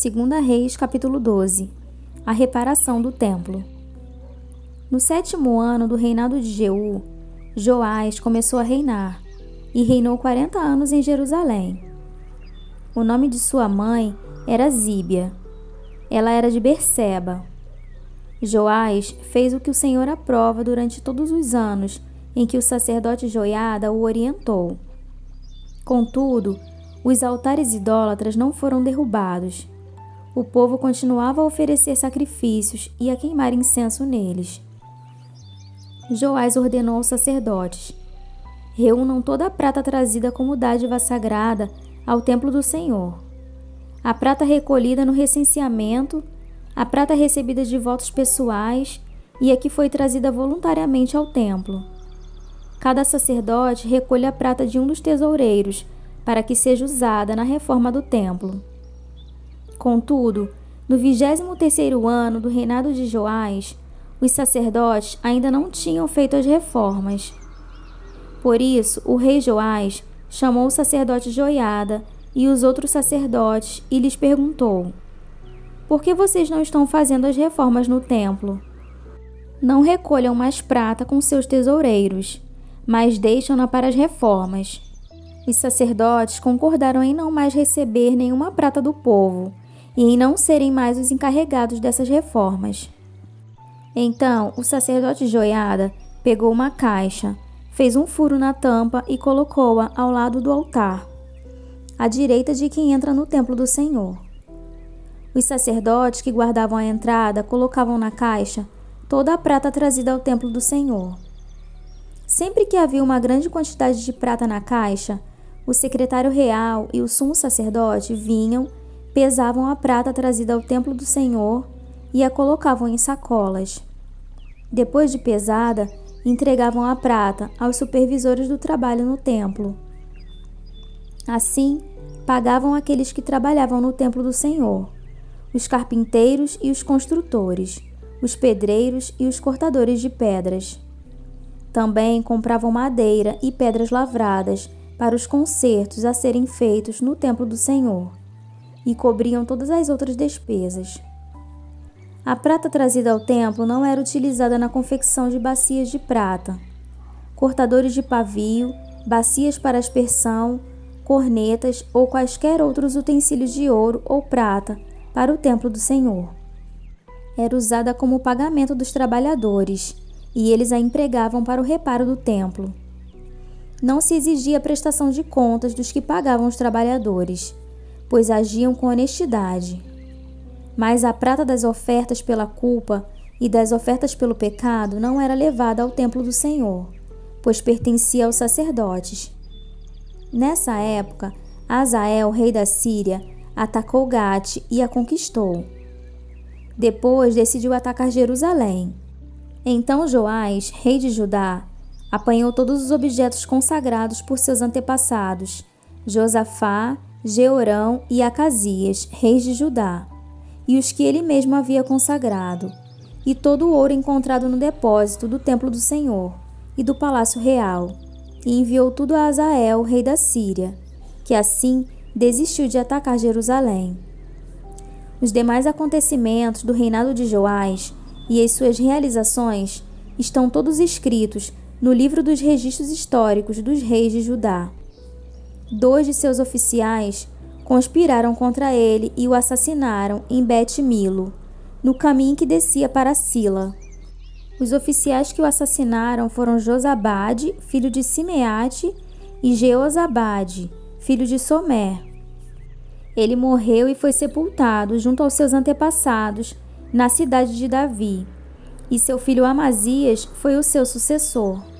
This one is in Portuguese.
2 Reis, capítulo 12. A reparação do templo. No 7º ano do reinado de Jeú, Joás começou a reinar, e reinou 40 anos em Jerusalém. O nome de sua mãe era Zíbia. Ela era de Berseba. Joás fez o que o Senhor aprova durante todos os anos em que o sacerdote Joiada o orientou. Contudo, os altares idólatras não foram derrubados. O povo continuava a oferecer sacrifícios e a queimar incenso neles. Joás ordenou aos sacerdotes: reúnam toda a prata trazida como dádiva sagrada ao templo do Senhor. A prata recolhida no recenseamento, a prata recebida de votos pessoais e a que foi trazida voluntariamente ao templo. Cada sacerdote recolhe a prata de um dos tesoureiros para que seja usada na reforma do templo. Contudo, no 23º ano do reinado de Joás, os sacerdotes ainda não tinham feito as reformas. Por isso, o rei Joás chamou o sacerdote Joiada e os outros sacerdotes e lhes perguntou: por que vocês não estão fazendo as reformas no templo? Não recolham mais prata com seus tesoureiros, mas deixam-na para as reformas. Os sacerdotes concordaram em não mais receber nenhuma prata do povo e em não serem mais os encarregados dessas reformas. Então, o sacerdote Joiada pegou uma caixa, fez um furo na tampa e colocou-a ao lado do altar, à direita de quem entra no templo do Senhor. Os sacerdotes que guardavam a entrada colocavam na caixa toda a prata trazida ao templo do Senhor. Sempre que havia uma grande quantidade de prata na caixa, o secretário real e o sumo sacerdote vinham, pesavam a prata trazida ao templo do Senhor e a colocavam em sacolas. Depois de pesada, entregavam a prata aos supervisores do trabalho no templo. Assim, pagavam aqueles que trabalhavam no templo do Senhor: os carpinteiros e os construtores, os pedreiros e os cortadores de pedras. Também compravam madeira e pedras lavradas para os concertos a serem feitos no templo do Senhor, e cobriam todas as outras despesas. A prata trazida ao templo não era utilizada na confecção de bacias de prata, cortadores de pavio, bacias para aspersão, cornetas ou quaisquer outros utensílios de ouro ou prata para o templo do Senhor. Era usada como pagamento dos trabalhadores, e eles a empregavam para o reparo do templo. Não se exigia prestação de contas dos que pagavam os trabalhadores, pois agiam com honestidade. Mas a prata das ofertas pela culpa e das ofertas pelo pecado não era levada ao templo do Senhor, pois pertencia aos sacerdotes. Nessa época, Hazael, rei da Síria, atacou Gate e a conquistou. Depois decidiu atacar Jerusalém. Então Joás, rei de Judá, apanhou todos os objetos consagrados por seus antepassados, Josafá, Jeorão e Acasias, reis de Judá, e os que ele mesmo havia consagrado, e todo o ouro encontrado no depósito do templo do Senhor e do palácio real, e enviou tudo a Hazael, rei da Síria, que assim desistiu de atacar Jerusalém. Os demais acontecimentos do reinado de Joás e as suas realizações estão todos escritos no livro dos registros históricos dos reis de Judá. 2 de seus oficiais conspiraram contra ele e o assassinaram em Bet-Milo, no caminho que descia para Sila. Os oficiais que o assassinaram foram Josabade, filho de Simeate, e Jeozabade, filho de Somer. Ele morreu e foi sepultado junto aos seus antepassados na cidade de Davi, e seu filho Amazias foi o seu sucessor.